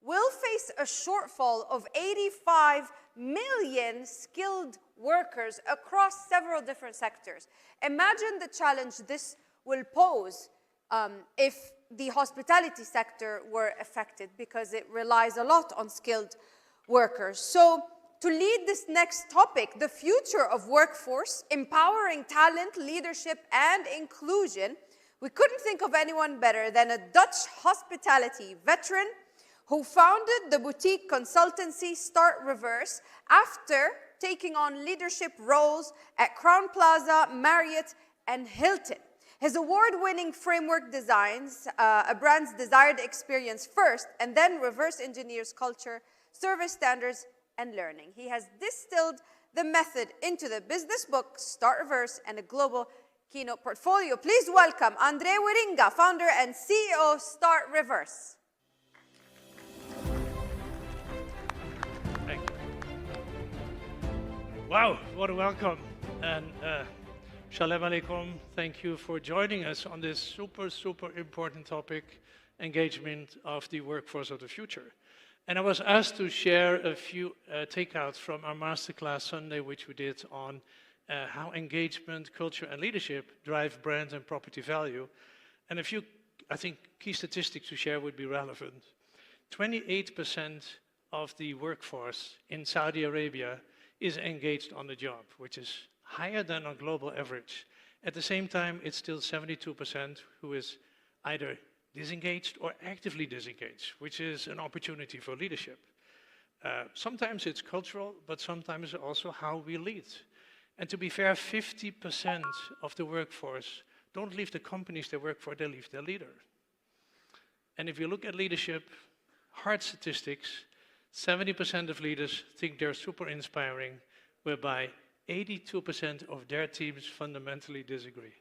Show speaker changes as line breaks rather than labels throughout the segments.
will face a shortfall of 85 million skilled workers across several different sectors. Imagine the challenge this will pose if the hospitality sector were affected, because it relies a lot on skilled workers. So to lead this next topic, the future of workforce, empowering talent, leadership, and inclusion, we couldn't think of anyone better than a Dutch hospitality veteran who founded the boutique consultancy Start Reverse after taking on leadership roles at Crown Plaza, Marriott, and Hilton. His award-winning framework designs a brand's desired experience first and then reverse engineers culture, service standards, and learning. He has distilled the method into the business book, Start Reverse, and a global keynote portfolio. Please welcome Andre Wiringa, founder and CEO of Start Reverse.
Thank you. Wow, what a welcome. And Shalom Alaikum, thank you for joining us on this super, super important topic, engagement of the workforce of the future. And I was asked to share a few takeouts from our masterclass Sunday, which we did on how engagement, culture, and leadership drive brand and property value. And a few, I think, key statistics to share would be relevant. 28% of the workforce in Saudi Arabia is engaged on the job, which is higher than our global average. At the same time, it's still 72% who is either disengaged or actively disengaged, which is an opportunity for leadership. Sometimes it's cultural, but sometimes also how we lead. And to be fair, 50% of the workforce don't leave the companies they work for, they leave their leader. And if you look at leadership, hard statistics, 70% of leaders think they're super inspiring, whereby 82% of their teams fundamentally disagree.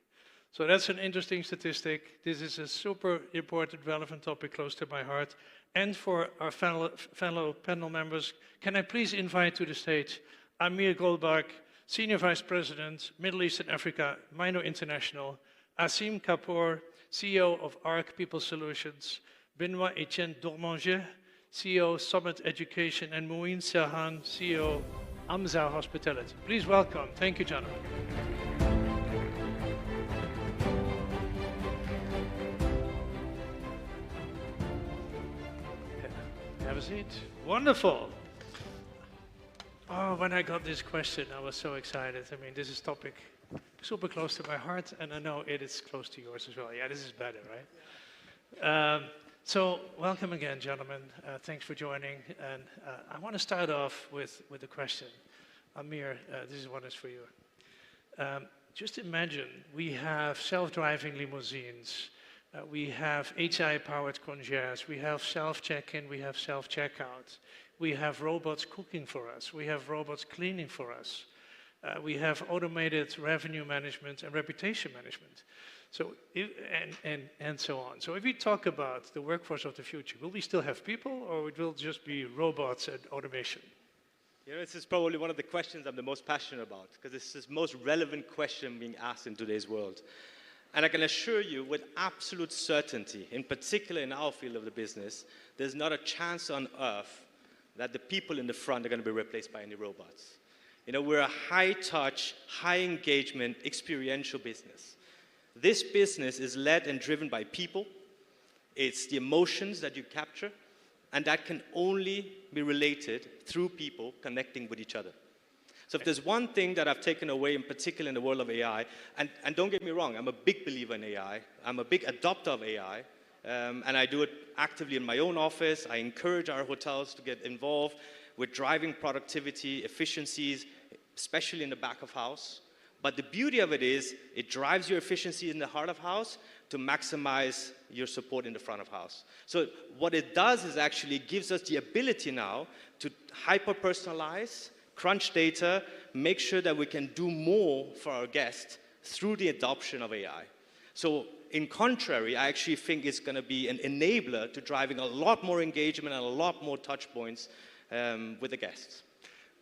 So that's an interesting statistic. This is a super important, relevant topic close to my heart. And for our fellow panel members, can I please invite to the stage Amir Golbarg, Senior Vice President, Middle East and Africa, Minor International, Aseem Kapoor, CEO of ARC People Solutions, Benoît-Etienne Domenget, CEO Sommet Education, and Muin Serhan, CEO Amir Hospitality. Please welcome. Thank you, gentlemen. Have a seat. Wonderful. Oh, when I got this question, I was so excited. I mean, this is topic super close to my heart, and I know it is close to yours as well. Yeah, this is better, right? Yeah. So, welcome again, gentlemen. Thanks for joining. And I want to start off with a question. Amir, this one is for you. Just imagine we have self-driving limousines. We have HI-powered concierge. We have self-check-in. We have self-checkout. We have robots cooking for us. We have robots cleaning for us. We have automated revenue management and reputation management. So, and so on. So if we talk about the workforce of the future, will we still have people, or it will just be robots and automation?
You know, this is probably one of the questions I'm the most passionate about, because this is the most relevant question being asked in today's world. And I can assure you with absolute certainty, in particular in our field of the business, there's not a chance on earth that the people in the front are going to be replaced by any robots. You know, we're a high-touch, high-engagement, experiential business. This business is led and driven by people. It's the emotions that you capture, and that can only be related through people connecting with each other. So if there's one thing that I've taken away, in particular in the world of AI, and don't get me wrong, I'm a big believer in AI. I'm a big adopter of AI, and I do it actively in my own office. I encourage our hotels to get involved with driving productivity, efficiencies, especially in the back of house. But the beauty of it is, it drives your efficiency in the heart of house to maximize your support in the front of house. So what it does is actually gives us the ability now to hyper-personalize, crunch data, make sure that we can do more for our guests through the adoption of AI. So in contrary, I actually think it's going to be an enabler to driving a lot more engagement and a lot more touch points with the guests.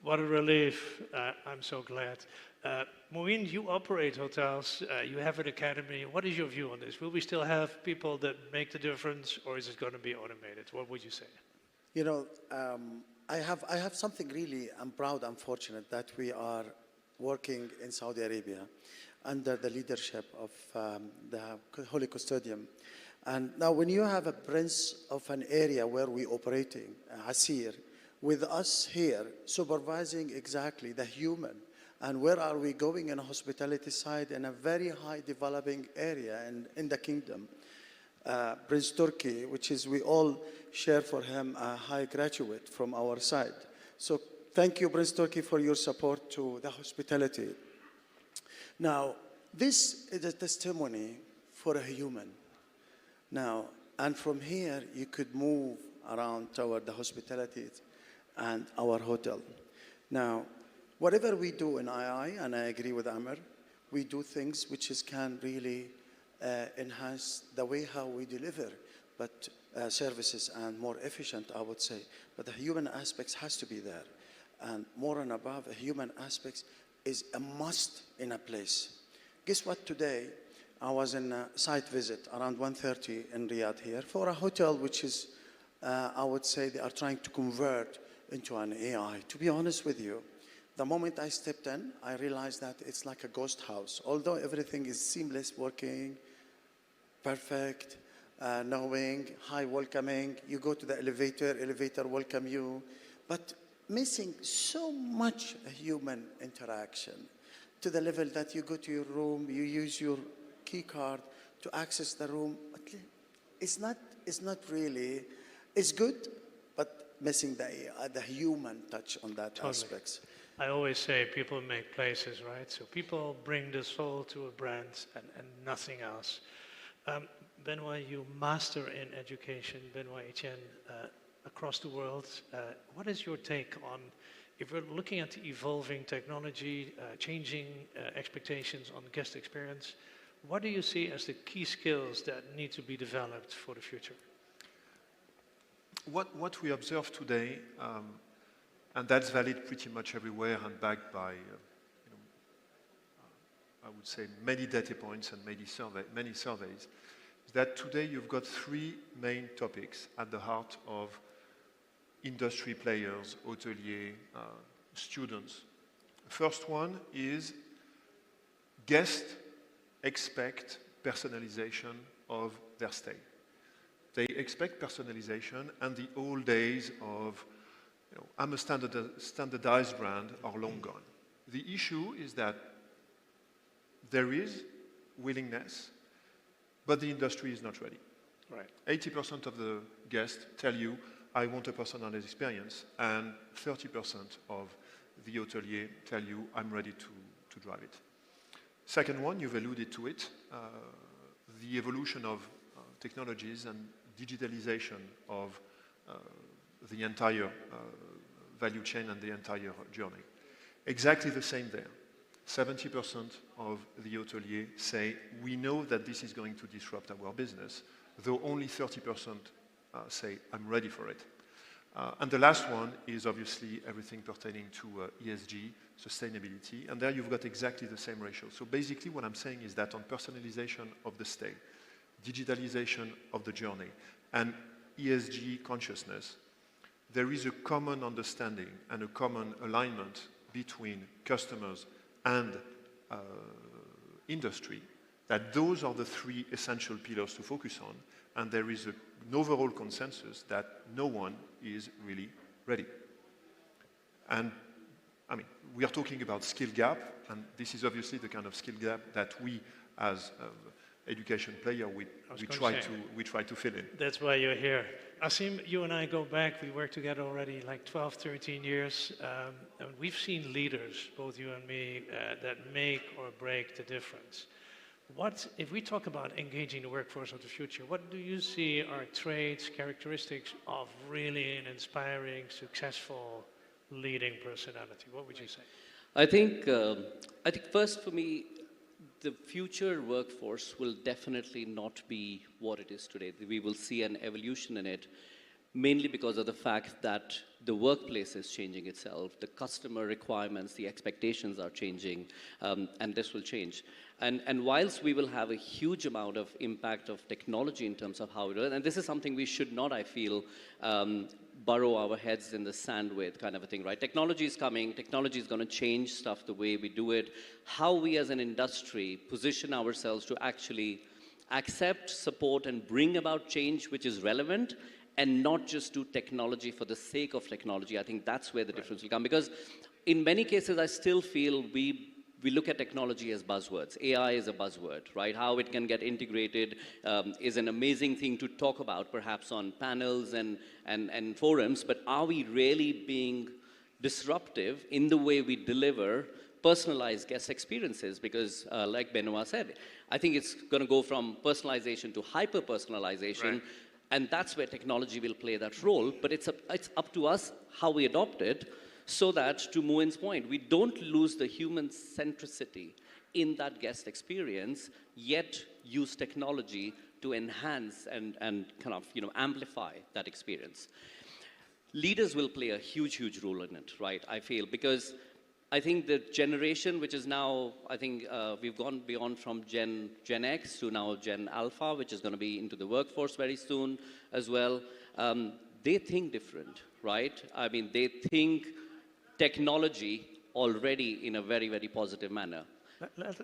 What a relief. I'm so glad. Muin, you operate hotels, you have an academy. What is your view on this? Will we still have people that make the difference, or is it going to be automated? What would you say?
You know, I have something really, I'm proud, I'm fortunate that we are working in Saudi Arabia under the leadership of the Holy Custodian. And now when you have a prince of an area where we're operating, Asir, with us here supervising exactly the human, and where are we going in a hospitality side in a very high developing area in the kingdom. Prince Turkey, which is we all share for him a high graduate from our side. So thank you, Prince Turkey, for your support to the hospitality. Now, this is a testimony for a human. Now, and from here, you could move around toward the hospitality and our hotel. Now, whatever we do in II, and I agree with Amir, we do things which can really enhance the way how we deliver, but services and more efficient, I would say. But the human aspects has to be there. And more and above, the human aspects is a must in a place. Guess what, today, I was in a site visit around 1:30 in Riyadh here for a hotel which is, I would say they are trying to convert into an AI. To be honest with you, the moment I stepped in, I realized that it's like a ghost house. Although everything is seamless, working, perfect, knowing, high welcoming. You go to the elevator welcome you, but missing so much human interaction to the level that you go to your room, you use your key card to access the room. It's not really, it's good, but missing the human touch on that aspects.
I always say people make places, right? So people bring the soul to a brand and nothing else. Benoît, you master in education, Benoît-Etienne, across the world. What is your take on, if we're looking at the evolving technology, changing expectations on guest experience, what do you see as the key skills that need to be developed for the future?
What we observe today, and that's valid pretty much everywhere and backed by, I would say, many data points and many surveys, is that today you've got three main topics at the heart of industry players, hoteliers, students. First one is guests expect personalization of their stay. They expect personalization, and the old days of I'm a standardized brand are long gone. The issue is that there is willingness, but the industry is not ready.
Right.
80% of the guests tell you, I want a personalized experience, and 30% of the hotelier tell you, I'm ready to drive it. Second one, you've alluded to it, the evolution of technologies and digitalization of the entire value chain and the entire journey. Exactly the same there. 70% of the hoteliers say, we know that this is going to disrupt our business, though only 30% say, I'm ready for it. And the last one is obviously everything pertaining to ESG, sustainability, and there you've got exactly the same ratio. So basically what I'm saying is that on personalization of the stay, digitalization of the journey, and ESG consciousness, there is a common understanding and a common alignment between customers and industry, that those are the three essential pillars to focus on, and there is an overall consensus that no one is really ready. And I mean, we are talking about skill gap, and this is obviously the kind of skill gap that we, as education player, we try to fill in.
That's why you're here. Aseem, you and I go back, we work together already like 12, 13 years, and we've seen leaders, both you and me, that make or break the difference. If we talk about engaging the workforce of the future, what do you see are traits, characteristics of really an inspiring, successful, leading personality? What would you say?
I think first for me, the future workforce will definitely not be what it is today. We will see an evolution in it, mainly because of the fact that the workplace is changing itself, the customer requirements, the expectations are changing, and this will change. And whilst we will have a huge amount of impact of technology in terms of how it is, and this is something we should not, I feel, burrow our heads in the sand with, kind of a thing, right? Technology is coming, technology is going to change stuff, the way we do it. How we as an industry position ourselves to actually accept, support, and bring about change which is relevant, and not just do technology for the sake of technology. I think that's where the difference will come. Because in many cases, I still feel we look at technology as buzzwords. AI is a buzzword, right? How it can get integrated is an amazing thing to talk about, perhaps on panels and forums, but are we really being disruptive in the way we deliver personalized guest experiences? Because like Benoît said, I think it's going to go from personalization to hyper-personalization,
Right.
and that's where technology will play that role, but it's up to us how we adopt it, so that, to Muin's point, we don't lose the human centricity in that guest experience, yet use technology to enhance and kind of, amplify that experience. Leaders will play a huge, huge role in it, right, I feel, because I think the generation, which is now, I think we've gone beyond from Gen X to now Gen Alpha, which is going to be into the workforce very soon as well. They think different, right? I mean, they think technology already in a very, very positive manner.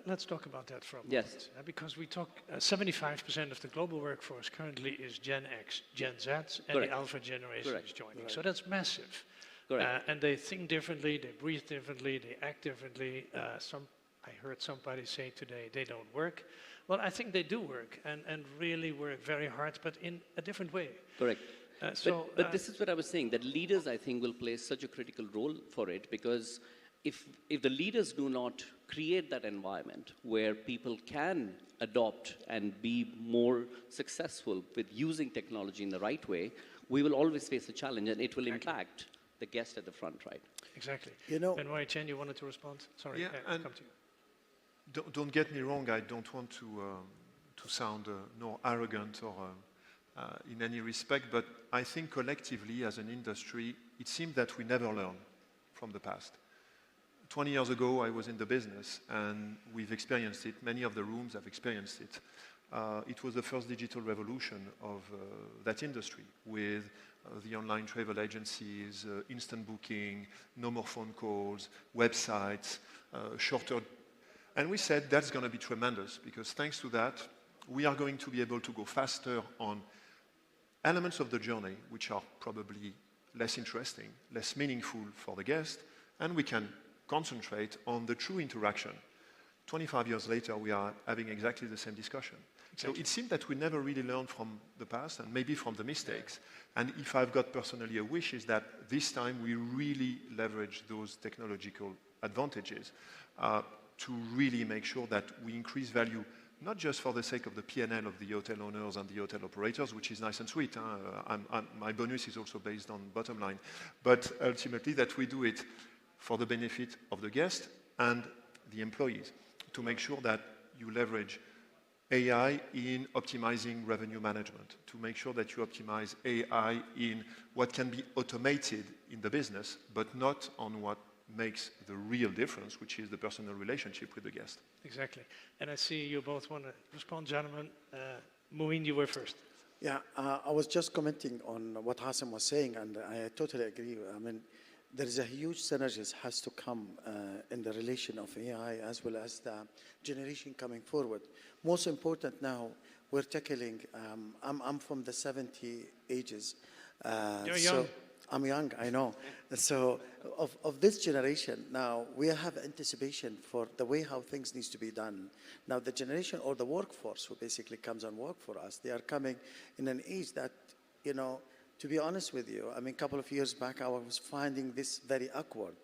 Let's talk about that for a moment.
Yes.
Because we talk, 75% of the global workforce currently is Gen X, Gen Z, and
Correct.
the Alpha generation
Correct.
is joining. So that's massive.
Correct.
And they think differently, they breathe differently, they act differently. I heard somebody say today they don't work. Well, I think they do work and really work very hard, but in a different way.
Correct. But this is what I was saying, that leaders, I think, will play such a critical role for it, because if the leaders do not create that environment where people can adopt and be more successful with using technology in the right way, we will always face a challenge, and it will impact the guest at the front, right?
Exactly. Benoît-Etienne, you wanted to respond? Sorry,
Yeah,
I'll
and
come to you.
Don't get me wrong, I don't want to sound nor arrogant or in any respect, but I think collectively as an industry, it seems that we never learn from the past. 20 years ago, I was in the business, and we've experienced it. Many of the rooms have experienced it. It was the first digital revolution of that industry, with the online travel agencies, instant booking, no more phone calls, websites, shorter. And we said that's going to be tremendous, because thanks to that, we are going to be able to go faster on elements of the journey which are probably less interesting, less meaningful for the guest, and we can concentrate on the true interaction. 25 years later, we are having exactly the same discussion. Exactly. So it seems that we never really learned from the past, and maybe from the mistakes. And if I've got personally a wish, is that this time we really leverage those technological advantages to really make sure that we increase value, not just for the sake of the P&L of the hotel owners and the hotel operators, which is nice and sweet. My bonus is also based on bottom line. But ultimately that we do it for the benefit of the guest and the employees, to make sure that you leverage AI in optimizing revenue management, to make sure that you optimize AI in what can be automated in the business, but not on what makes the real difference, which is the personal relationship with the guest.
Exactly. And I see you both want to respond, gentlemen. Muin, you were first.
Yeah, I was just commenting on what Aseem was saying, and I totally agree. I mean, there is a huge synergies has to come in the relation of AI as well as the generation coming forward. Most important now, we're tackling, I'm from the 70 ages.
You're young.
I'm young, I know. So of this generation now, we have anticipation for the way how things needs to be done. Now the generation or the workforce who basically comes and work for us, they are coming in an age that, to be honest with you, I mean, a couple of years back, I was finding this very awkward.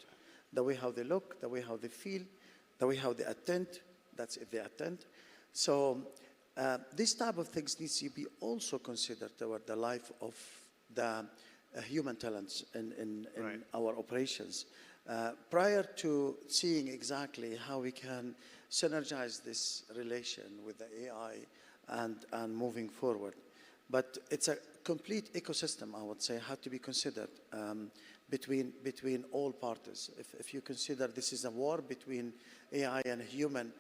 The way how they look, the way how they feel, the way how they attend, that's if they attend. So this type of things needs to be also considered toward the life of the human talents in right. our operations. Prior to seeing exactly how we can synergize this relation with the AI and moving forward. But it's a complete ecosystem, I would say, had to be considered between all parties. If you consider this is a war between AI and human,